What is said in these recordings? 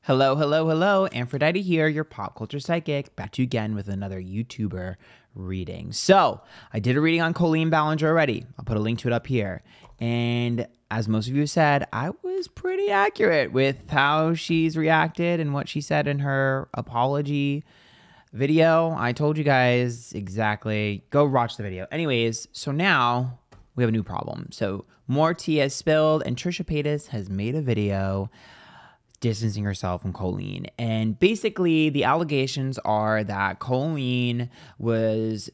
Hello, hello, hello. Antphrodite here, your pop culture psychic, back to you again with another YouTuber reading. So, I did a reading on Colleen Ballinger already. I'll put a link to it up here. And as most of you said, I was pretty accurate with how she's reacted and what she said in her apology video. I told you guys exactly. Go watch the video. Anyways, so now we have a new problem. So, more tea has spilled, and Trisha Paytas has made a video distancing herself from Colleen. And basically, the allegations are that Colleen was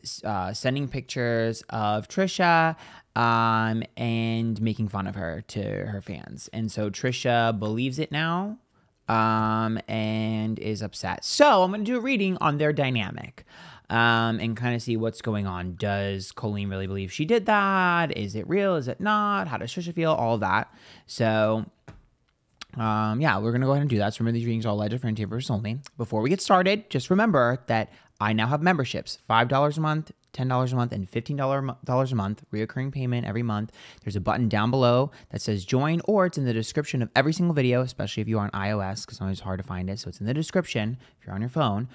sending pictures of Trisha and making fun of her to her fans. And so Trisha believes it now and is upset. So I'm going to do a reading on their dynamic and kind of see what's going on. Does Colleen really believe she did that? Is it real? Is it not? How does Trisha feel? All of that. So yeah, we're going to go ahead and do that. So remember, these readings are all legend for entertainment only. Before we get started, just remember that I now have memberships, $5 a month, $10 a month, and $15 a month, reoccurring payment every month. There's a button down below that says join, or it's in the description of every single video, especially if you're on iOS, because sometimes it's hard to find it. So it's in the description if you're on your phone.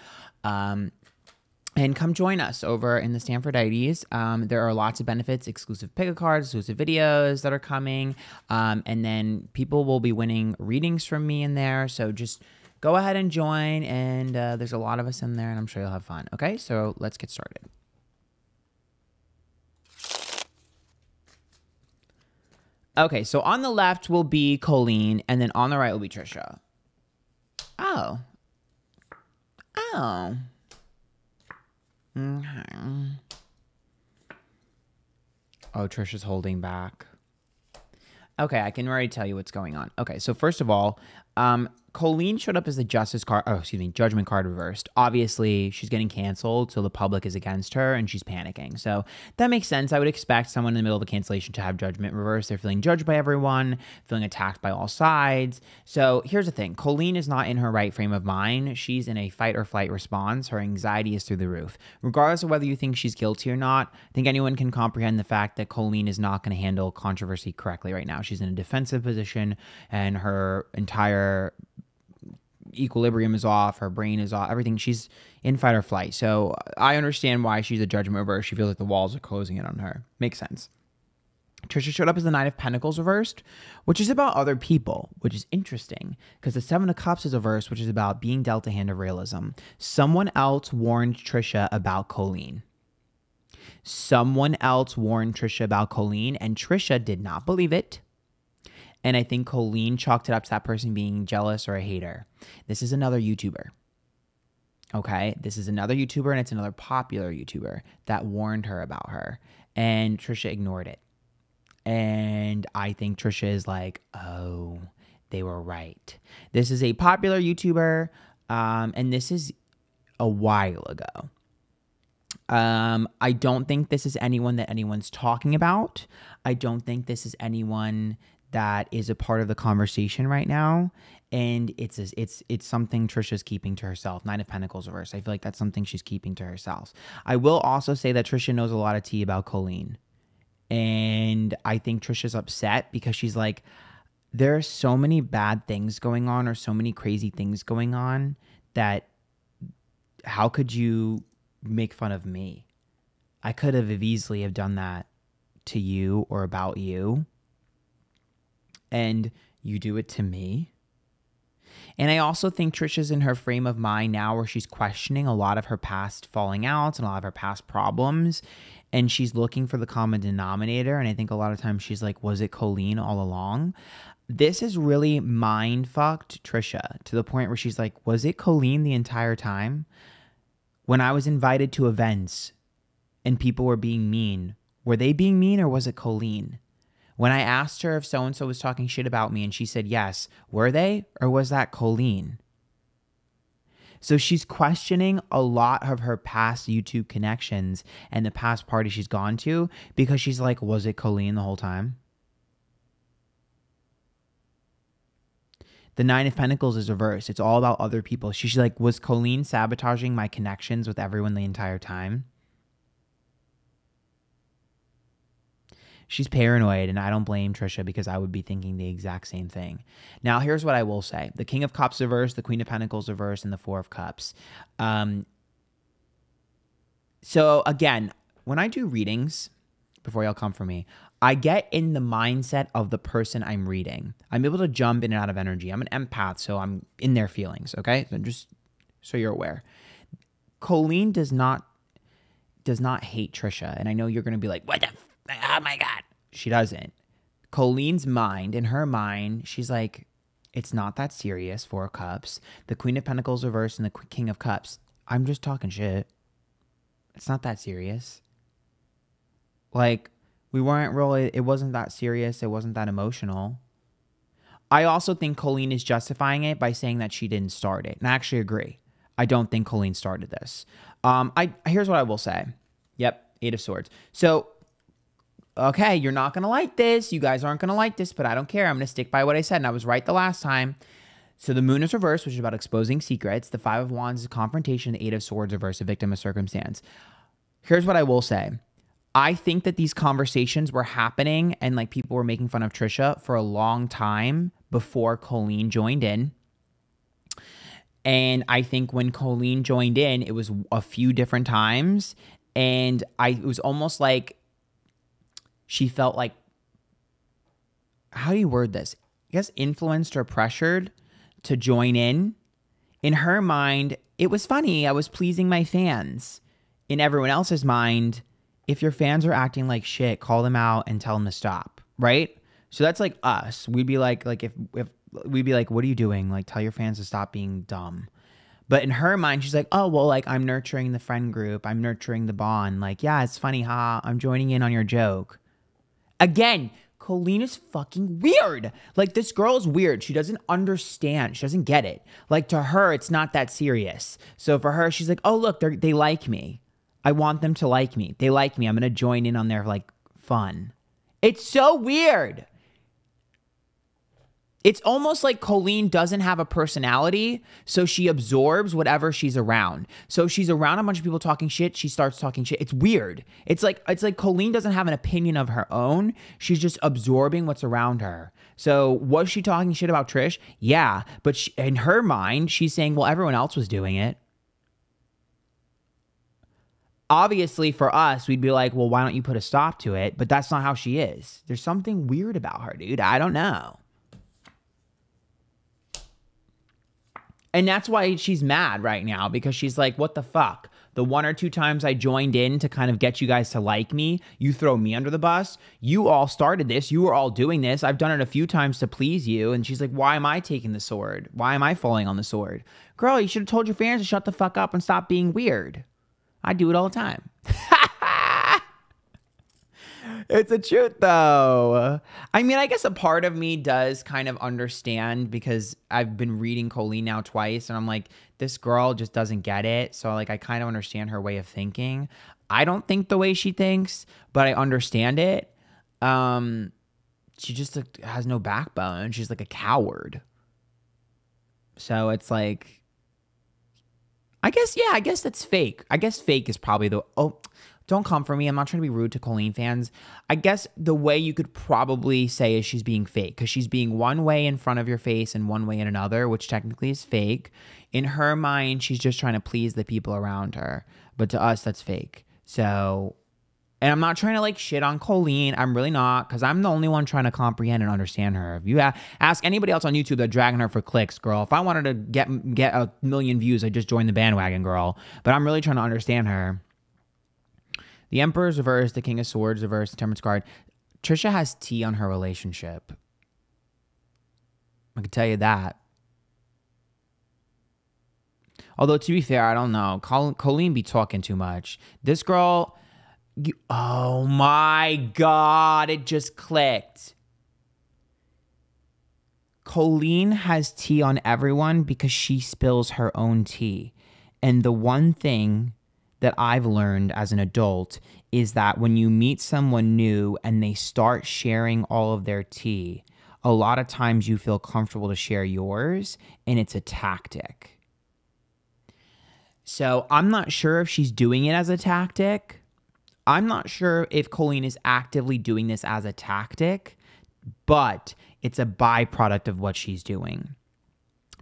And come join us over in the Antphrodite. There are lots of benefits, exclusive pick a cards, exclusive videos that are coming. And then people will be winning readings from me in there. So just go ahead and join. And there's a lot of us in there, and I'm sure you'll have fun. Okay, so let's get started. Okay, so on the left will be Colleen, and then on the right will be Trisha. Oh. Oh. Okay. Oh, Trisha's holding back. Okay, I can already tell you what's going on. Okay, so first of all, Colleen showed up as the judgment card reversed. Obviously, she's getting canceled, so the public is against her, and she's panicking. So that makes sense. I would expect someone in the middle of a cancellation to have judgment reversed. They're feeling judged by everyone, feeling attacked by all sides. So here's the thing. Colleen is not in her right frame of mind. She's in a fight or flight response. Her anxiety is through the roof. Regardless of whether you think she's guilty or not, I think anyone can comprehend the fact that Colleen is not going to handle controversy correctly right now. She's in a defensive position, and her entire equilibrium is off, her brain is off, everything. She's in fight or flight. So I understand why she's a judgment reverse. She feels like the walls are closing in on her. Makes sense. Trisha showed up as the Nine of Pentacles reversed, which is about other people, which is interesting because the Seven of Cups is a verse, which is about being dealt a hand of realism. Someone else warned Trisha about Colleen. Someone else warned Trisha about Colleen, and Trisha did not believe it. And I think Colleen chalked it up to that person being jealous or a hater. This is another YouTuber. Okay? This is another YouTuber, and it's another popular YouTuber that warned her about her. And Trisha ignored it. And I think Trisha is like, oh, they were right. This is a popular YouTuber, and this is a while ago. I don't think this is anyone that anyone's talking about. I don't think this is anyone that is a part of the conversation right now, and it's something Trisha's keeping to herself. Nine of Pentacles reverse. I feel like that's something she's keeping to herself. I will also say that Trisha knows a lot of tea about Colleen, and I think Trisha's upset because she's like, there are so many bad things going on, or so many crazy things going on, that how could you make fun of me? I could have easily have done that to you or about you, and you do it to me. And I also think Trisha's in her frame of mind now where she's questioning a lot of her past falling outs and a lot of her past problems, and she's looking for the common denominator. And I think a lot of times she's like, was it Colleen all along? This has really mind-fucked Trisha to the point where she's like, was it Colleen the entire time? When I was invited to events and people were being mean, were they being mean, or was it Colleen? When I asked her if so-and-so was talking shit about me and she said yes, were they, or was that Colleen? So she's questioning a lot of her past YouTube connections and the past parties she's gone to, because she's like, was it Colleen the whole time? The Nine of Pentacles is reversed. It's all about other people. She's like, was Colleen sabotaging my connections with everyone the entire time? She's paranoid, and I don't blame Trisha because I would be thinking the exact same thing. Now, here's what I will say. The King of Cups reversed, the Queen of Pentacles reversed, and the Four of Cups. So, again, when I do readings, before y'all come for me, I get in the mindset of the person I'm reading. I'm able to jump in and out of energy. I'm an empath, so I'm in their feelings, okay? So just so you're aware. Colleen does not hate Trisha. And I know you're going to be like, what the oh my God. She doesn't. Colleen's mind, in her mind, she's like, it's not that serious, Four of Cups. The Queen of Pentacles reversed and the King of Cups. I'm just talking shit. It's not that serious. Like, it wasn't that serious. It wasn't that emotional. I also think Colleen is justifying it by saying that she didn't start it. And I actually agree. I don't think Colleen started this. Here's what I will say. Yep, Eight of Swords. So, okay, you're not going to like this. You guys aren't going to like this, but I don't care. I'm going to stick by what I said, and I was right the last time. So the Moon is reversed, which is about exposing secrets. The Five of Wands is confrontation. The Eight of Swords reversed, a victim of circumstance. Here's what I will say. I think that these conversations were happening and like people were making fun of Trisha for a long time before Colleen joined in. And I think when Colleen joined in, it was a few different times. And it was almost like she felt like, how do you word this? I guess influenced or pressured to join in. In her mind, it was funny. I was pleasing my fans. In everyone else's mind, if your fans are acting like shit, call them out and tell them to stop, right? So that's like us. We'd be like if we'd be like, what are you doing? Like, tell your fans to stop being dumb. But in her mind, she's like, oh, well, like, I'm nurturing the friend group. I'm nurturing the bond. Like, yeah, it's funny, I'm joining in on your joke. Again, Colleen is fucking weird. Like, this girl is weird. She doesn't understand. She doesn't get it. Like, to her, it's not that serious. So for her, she's like, oh, look, they like me. I want them to like me. They like me. I'm going to join in on their, like, fun. It's so weird. It's almost like Colleen doesn't have a personality, so she absorbs whatever she's around. So she's around a bunch of people talking shit, she starts talking shit. It's weird. It's like Colleen doesn't have an opinion of her own. She's just absorbing what's around her. So was she talking shit about Trish? Yeah, but in her mind, she's saying, well, everyone else was doing it. Obviously, for us, we'd be like, well, why don't you put a stop to it? But that's not how she is. There's something weird about her, dude. I don't know. And that's why she's mad right now, because she's like, what the fuck? The one or two times I joined in to kind of get you guys to like me, you throw me under the bus. You all started this. You were all doing this. I've done it a few times to please you. And she's like, why am I taking the sword? Why am I falling on the sword? Girl, you should have told your fans to shut the fuck up and stop being weird. I do it all the time. It's the truth, though. I mean, I guess a part of me does kind of understand, because I've been reading Colleen now twice, and I'm like, this girl just doesn't get it. So, like, I kind of understand her way of thinking. I don't think the way she thinks, but I understand it. She just has no backbone. She's like a coward. So it's like, I guess that's fake. I guess fake is probably don't come for me. I'm not trying to be rude to Colleen fans. I guess the way you could probably say is she's being fake, because she's being one way in front of your face and one way in another, which technically is fake. In her mind, she's just trying to please the people around her. But to us, that's fake. So, and I'm not trying to like shit on Colleen. I'm really not, because I'm the only one trying to comprehend and understand her. If you ask anybody else on YouTube, they're dragging her for clicks, girl. If I wanted to get a million views, I'd just join the bandwagon, girl. But I'm really trying to understand her. The Emperor's reversed, the King of Swords reversed, the Temperance card. Trisha has tea on her relationship. I can tell you that. Although, to be fair, I don't know. Colleen be talking too much. This girl, oh my God, it just clicked. Colleen has tea on everyone because she spills her own tea. And the one thing that I've learned as an adult is that when you meet someone new and they start sharing all of their tea, a lot of times you feel comfortable to share yours, and it's a tactic. So I'm not sure if she's doing it as a tactic. I'm not sure if Colleen is actively doing this as a tactic, but it's a byproduct of what she's doing.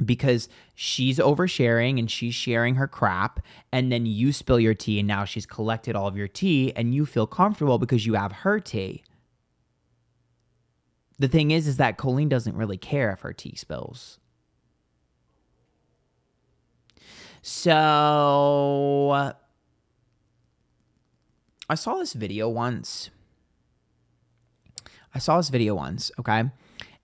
Because she's oversharing and she's sharing her crap, and then you spill your tea and now she's collected all of your tea and you feel comfortable because you have her tea. The thing is that Colleen doesn't really care if her tea spills. So I saw this video once, okay?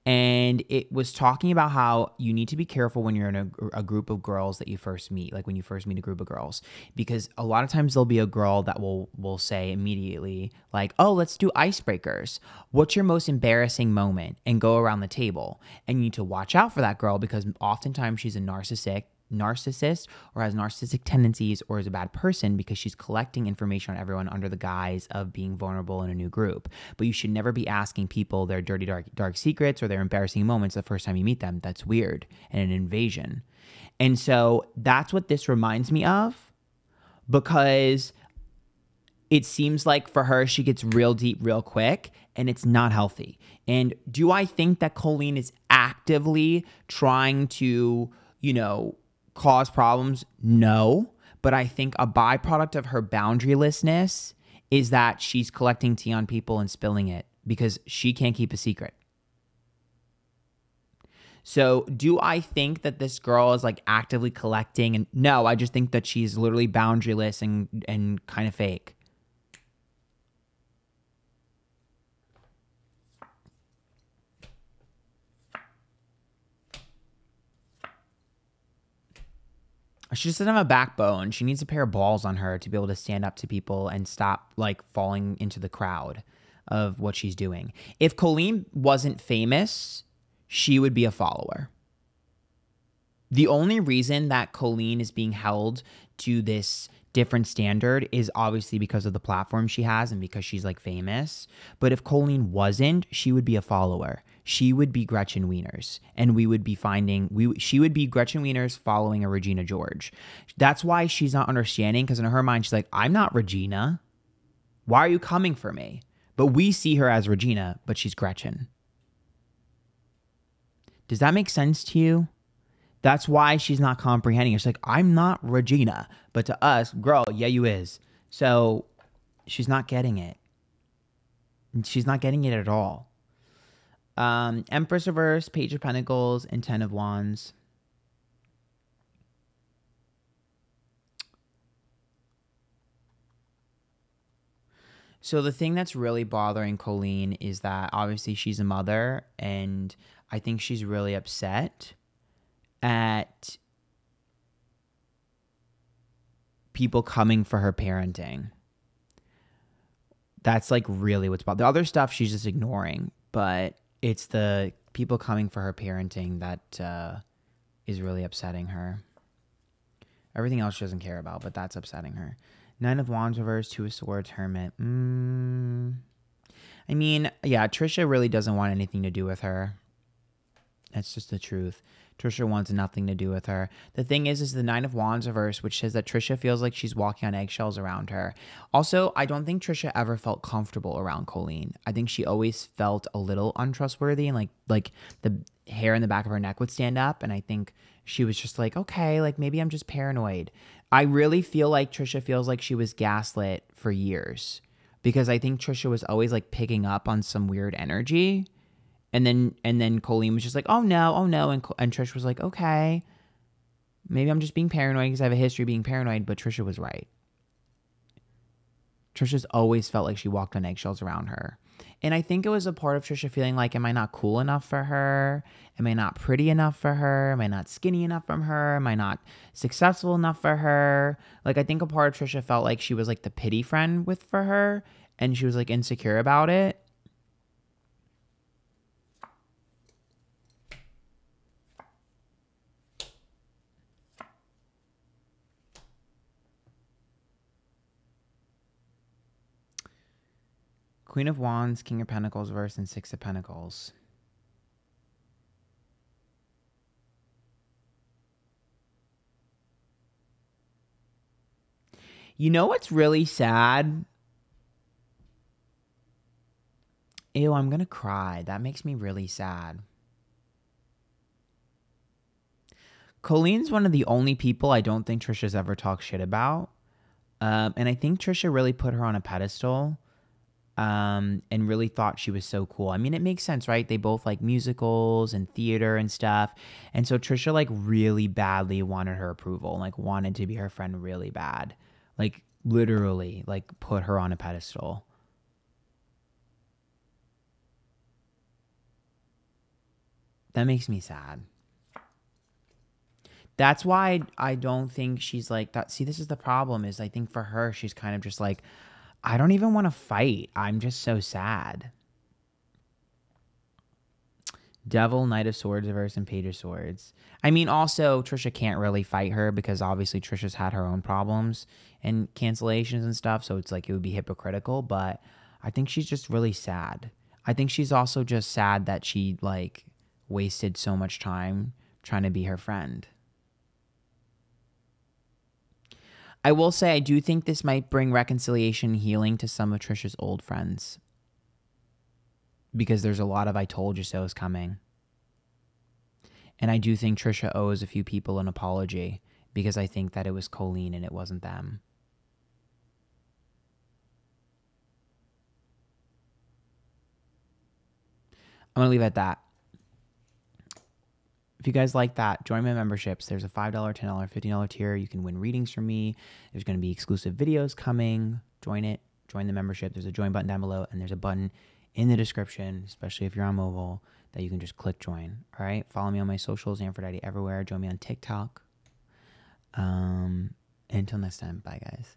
And it was talking about how you need to be careful when you're in a group of girls that you first meet, like when you first meet a group of girls, because a lot of times there'll be a girl that will say immediately like, oh, let's do icebreakers. What's your most embarrassing moment? And go around the table. And you need to watch out for that girl because oftentimes she's a narcissist or has narcissistic tendencies or is a bad person because she's collecting information on everyone under the guise of being vulnerable in a new group. But you should never be asking people their dirty, dark secrets or their embarrassing moments the first time you meet them. That's weird and an invasion. And so that's what this reminds me of, because it seems like for her, she gets real deep real quick, and it's not healthy. And do I think that Colleen is actively trying to, cause problems? No. But I think a byproduct of her boundarylessness is that she's collecting tea on people and spilling it because she can't keep a secret. So do I think that this girl is like actively collecting? And no, I just think that she's literally boundaryless and kind of fake. She just doesn't have a backbone. She needs a pair of balls on her to be able to stand up to people and stop like falling into the crowd of what she's doing. If Colleen wasn't famous, she would be a follower. The only reason that Colleen is being held to this different standard is obviously because of the platform she has and because she's like famous. But if Colleen wasn't, she would be a follower. She would be Gretchen Wieners, and we would be she would be Gretchen Wieners following a Regina George. That's why she's not understanding, because in her mind, she's like, I'm not Regina. Why are you coming for me? But we see her as Regina, but she's Gretchen. Does that make sense to you? That's why she's not comprehending. It's like, I'm not Regina. But to us, girl, yeah, you is. So she's not getting it. She's not getting it at all. Empress reverse, Page of Pentacles, and 10 of Wands. So the thing that's really bothering Colleen is that obviously she's a mother, and I think she's really upset at people coming for her parenting. That's like really what's bothering. The other stuff she's just ignoring, but it's the people coming for her parenting that is really upsetting her. Everything else she doesn't care about, but that's upsetting her. 9 of Wands reverse, 2 of Swords, Hermit. I mean, yeah, Trisha really doesn't want anything to do with her. That's just the truth. Trisha wants nothing to do with her. The thing is the 9 of Wands reverse, which says that Trisha feels like she's walking on eggshells around her. Also, I don't think Trisha ever felt comfortable around Colleen. I think she always felt a little untrustworthy, and like the hair in the back of her neck would stand up, and I think she was just like, okay, like maybe I'm just paranoid. I really feel like Trisha feels like she was gaslit for years, because I think Trisha was always like picking up on some weird energy. And then Colleen was just like, oh no. And Trish was like, okay, maybe I'm just being paranoid because I have a history of being paranoid. But Trisha was right. Trisha's always felt like she walked on eggshells around her. And I think it was a part of Trisha feeling like, am I not cool enough for her? Am I not pretty enough for her? Am I not skinny enough from her? Am I not successful enough for her? Like, I think a part of Trisha felt like she was like the pity friend for her. And she was like insecure about it. Queen of Wands, King of Pentacles reverse, and 6 of Pentacles. You know what's really sad? Ew, I'm gonna cry. That makes me really sad. Colleen's one of the only people I don't think Trisha's ever talked shit about. And I think Trisha really put her on a pedestal. And really thought she was so cool. I mean, it makes sense, right? They both like musicals and theater and stuff. And so Trisha like really badly wanted her approval, like wanted to be her friend really bad. Like literally like put her on a pedestal. That makes me sad. That's why I don't think she's like that. See, this is the problem is I think for her, she's kind of just like, I don't even want to fight. I'm just so sad. Devil, Knight of Swords reverse, and Page of Swords. I mean, also, Trisha can't really fight her because obviously Trisha's had her own problems and cancellations and stuff. So it's like it would be hypocritical. But I think she's just really sad. I think she's also just sad that she like wasted so much time trying to be her friend. I will say I do think this might bring reconciliation and healing to some of Trisha's old friends. Because there's a lot of I told you so's coming. And I do think Trisha owes a few people an apology because I think that it was Colleen and it wasn't them. I'm going to leave it at that. If you guys like that, join my memberships. There's a $5, $10, $15 tier. You can win readings from me. There's going to be exclusive videos coming. Join it. Join the membership. There's a join button down below, and there's a button in the description, especially if you're on mobile, that you can just click join. All right? Follow me on my socials, Antphrodite everywhere. Join me on TikTok. Until next time, bye, guys.